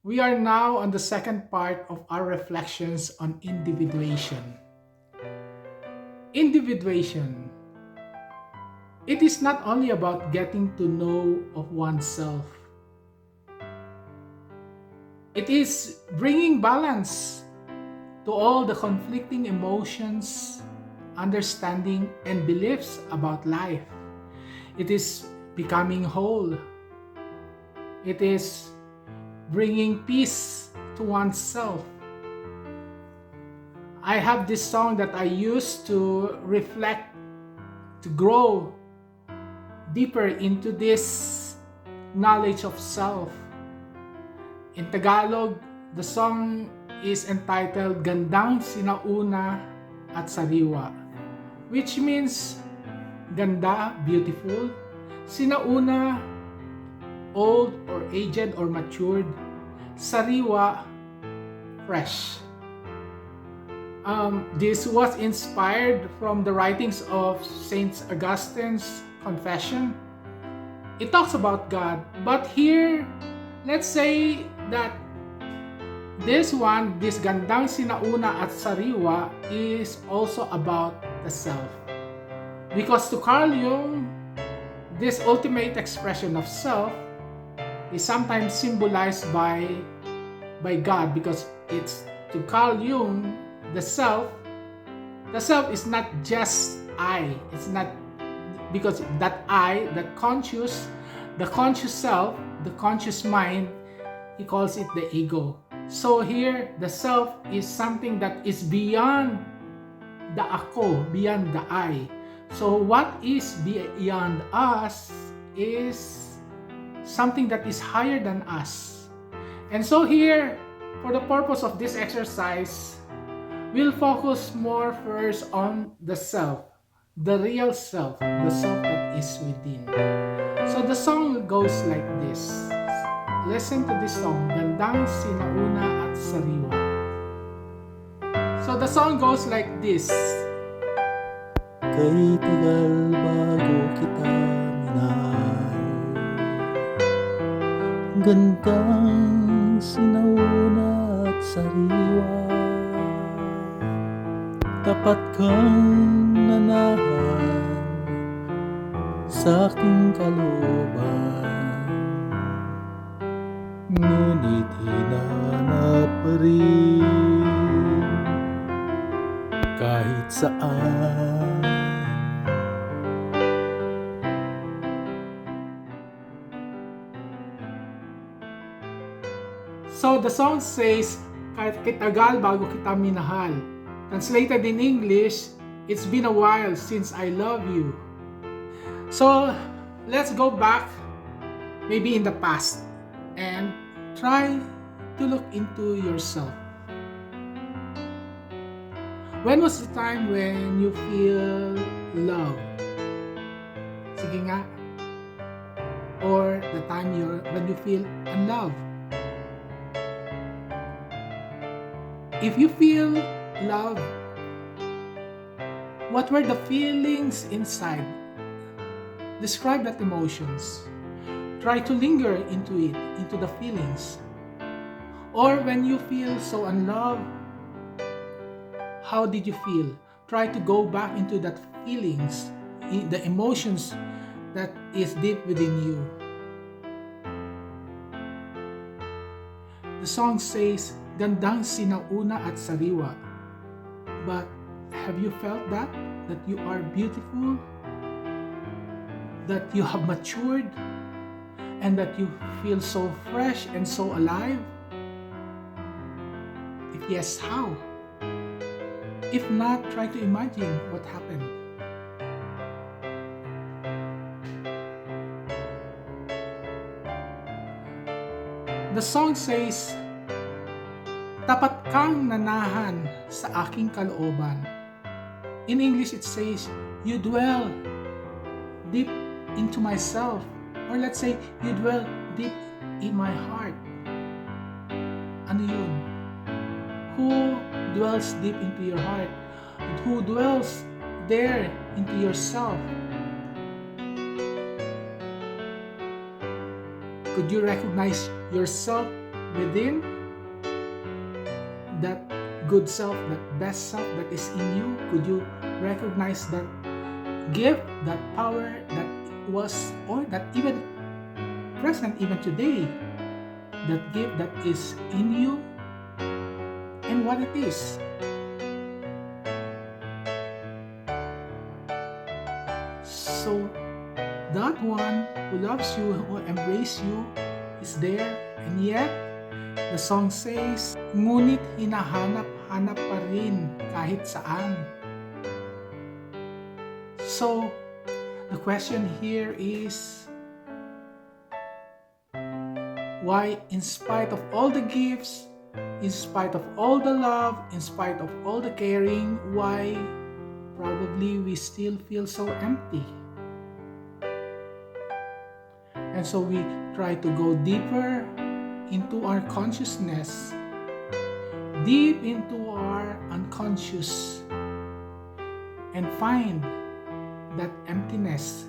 We are now on the second part of our reflections on individuation. Individuation. It is not only about getting to know of oneself. It is bringing balance to all the conflicting emotions, understanding, and beliefs about life. It is becoming whole. It is bringing peace to oneself. I have this song that I use to reflect, to grow deeper into this knowledge of self. In Tagalog, the song is entitled Gandang Sinauna at Sariwa, which means ganda, beautiful, sinauna, old or aged or matured, sariwa, fresh. This was inspired from the writings of Saint Augustine's Confession. It talks about God, but here, let's say that this one, this Gandang Sinauna at Sariwa, is also about the self. Because to Carl Jung, this ultimate expression of self is sometimes symbolized by God, because it's to Carl Jung, the self is not just I. It's not because that I, that conscious, the conscious self, the conscious mind, he calls it the ego. So here, the self is something that is beyond the ako, beyond the I. So what is beyond us is something that is higher than us. And so here, for the purpose of this exercise, we'll focus more first on the self, the real self, the self that is within. So the song goes like this. Listen to this song, Gandang Sinauna at Sariwa. So the song goes like this. Kay tagal bago kita minahal, gandang sinauna at sariwa, tapat kang nanahan sa aking kalooban, ngunit hinanap pa rin kahit saan. So the song says, kahit kitagal bago kita minahal. Translated in English, it's been a while since I love you. So let's go back, maybe in the past, and try to look into yourself. When was the time when you feel love? Sige nga. Or the time when you feel unloved. If you feel love, what were the feelings inside? Describe that emotions. Try to linger into it, into the feelings. Or when you feel so unloved, how did you feel? Try to go back into that feelings, the emotions that is deep within you. The song says, Gandang Sinauna at Sariwa. But have you felt that? That you are beautiful? That you have matured? And that you feel so fresh and so alive? If yes, how? If not, try to imagine what happened. The song says, tapat kang nanahan sa aking kalooban. In English, it says, you dwell deep into myself. Or let's say, you dwell deep in my heart. Ano yun? Who dwells deep into your heart? Who dwells there into yourself? Could you recognize yourself within, that good self, that best self that is in you? Could you recognize that gift, that power that was, or that even present even today, that gift that is in you, and what it is? So that one who loves you, who embraces you, is there, and yet the song says, ngunit hinahanap-hanap pa rin kahit saan. So the question here is, why, in spite of all the gifts, in spite of all the love, in spite of all the caring, why probably we still feel so empty? And so we try to go deeper into our consciousness, deep into our unconscious, and find that emptiness.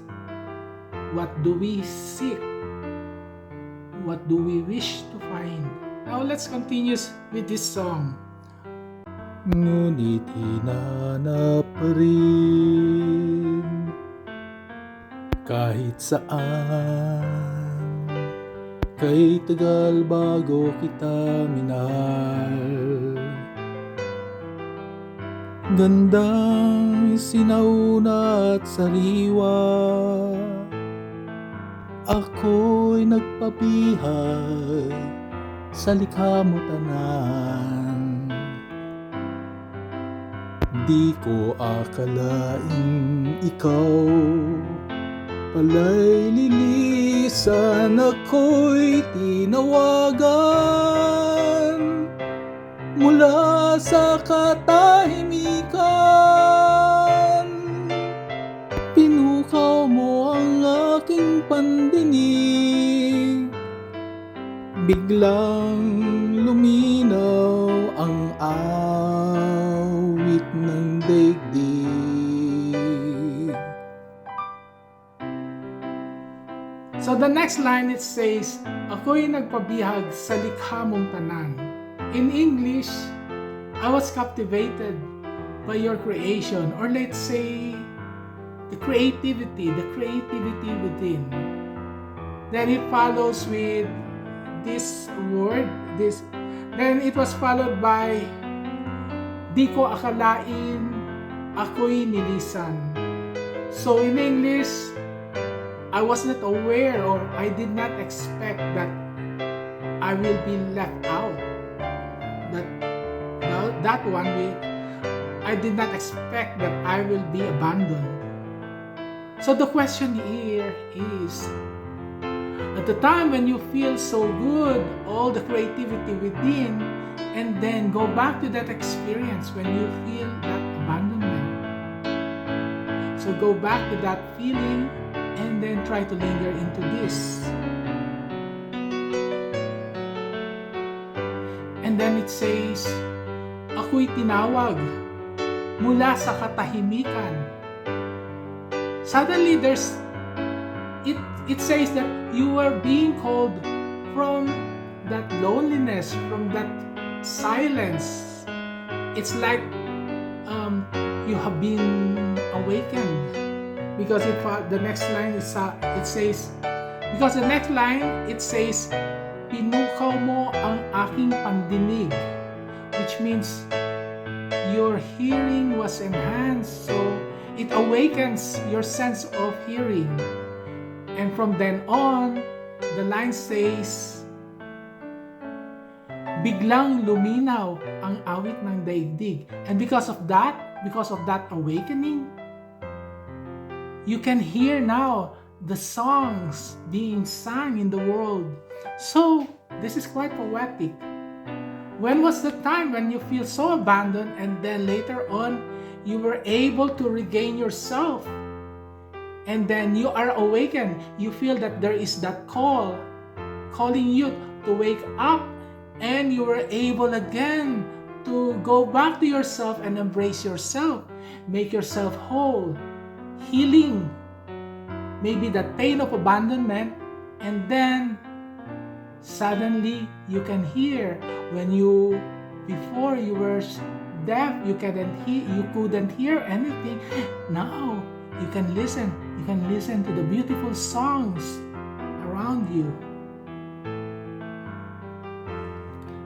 What do we seek? What do we wish to find? Now let's continue with this song. Ngunit hinanap pa rin kahit saan, kay tagal bago kita minahal. Gandang Sinauna at Sariwa, ako'y nagpabihag sa likha mo tanan. Di ko akalaing ikaw pala'y lilisan, ako'y tinawagan mula sa katahimikan. Pinukaw mo ang aking pandinig, biglang luminaw ang awit ng daigdig. So the next line, it says, ako'y nagpabihag sa likha mong tanan. In English, I was captivated by your creation, or let's say, the creativity within. Then it follows with this word, then it was followed by, di ko akalain, ako'y nilisan. So in English, I was not aware, or I did not expect that I will be left out. That one way, I did not expect that I will be abandoned. So the question here is, at the time when you feel so good, all the creativity within, and then go back to that experience when you feel that abandonment. So go back to that feeling and then try to linger into this. And then it says, ako'y tinawag mula sa katahimikan. Suddenly it says that you are being called from that loneliness, from that silence. It's like you have been awakened. Because the next line it says, pinukaw mo ang aking pandinig, which means your hearing was enhanced, so it awakens your sense of hearing. And from then on, the line says, biglang luminaw ang awit ng daigdig. And because of that awakening, you can hear now the songs being sung in the world. So, this is quite poetic. When was the time when you feel so abandoned and then later on you were able to regain yourself? And then you are awakened. You feel that there is that call calling you to wake up, and you were able again to go back to yourself and embrace yourself, make yourself whole, healing maybe that pain of abandonment, and then Suddenly, you can hear. Before you were deaf, you couldn't hear anything. Now, you can listen. You can listen to the beautiful songs around you.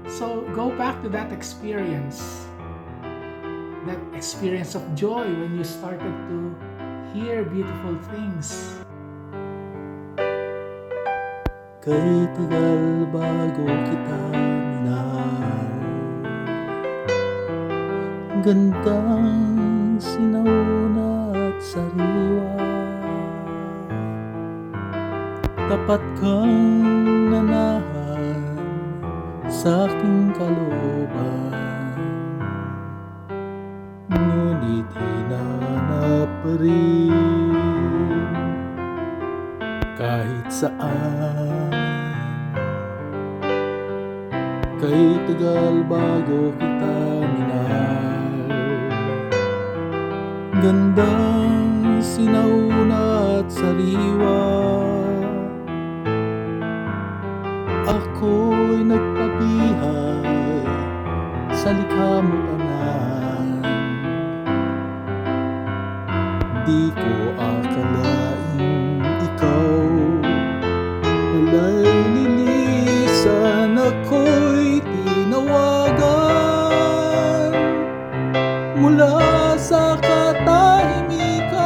So go back to that experience of joy when you started to hear beautiful things. Kay tagal bago kita minahal, Gandang Sinauna at Sariwa, tapat kang nanahan sa aking kalooban, ngunit hinanap pa rin kahit saan. Kay tagal bago kita minahal, Gandang Sinauna at Sariwa, ako'y nagpabihay sa likha mo tanan. Di ko akalaing ikaw wala'y lilisan, ako'y tinawagan mula sa katahimikan.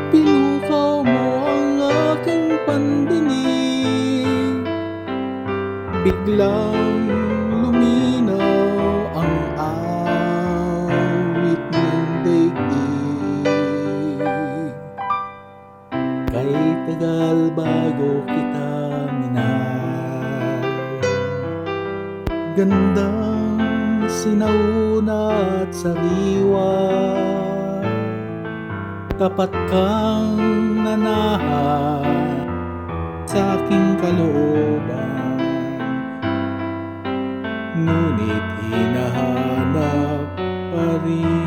Pinukaw mo ang aking pandinig, biglang luminaw ang awit ng daigdig. Kay tagal bago kita minahal, Gandang Sinauna at Sariwa, tapat kang nanahan sa aking kalooban, ngunit hinahanap pa rin